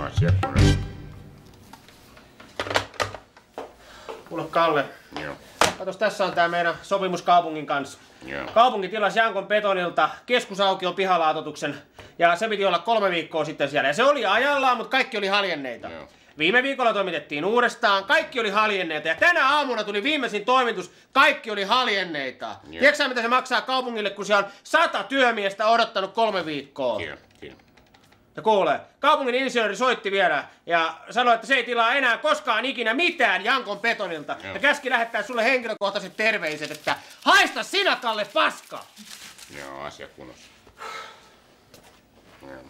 Asiakunnassa. Kuule Kalle. Joo. Katos, tässä on tää meidän sopimus kaupungin kanssa. Joo. Kaupunki tilasi Jankon Betonilta keskusaukion pihalaatotuksen ja se piti olla 3 viikkoa sitten siellä. Ja se oli ajallaan, mutta kaikki oli haljenneita. Joo. Viime viikolla toimitettiin uudestaan, kaikki oli haljenneita ja tänä aamuna tuli viimeisin toimitus, kaikki oli haljenneita. Tiedätkö sä, mitä se maksaa kaupungille, kun siellä on 100 työmiestä odottanut 3 viikkoa? Joo. Ja kuule, kaupungin insinööri soitti vielä ja sanoi, että se ei tilaa enää koskaan ikinä mitään Jankon Betonilta. Joo. Ja käski lähettää sulle henkilökohtaiset terveiset, että haista sinä Kalle paska! Joo, asiakunnassa. Joo.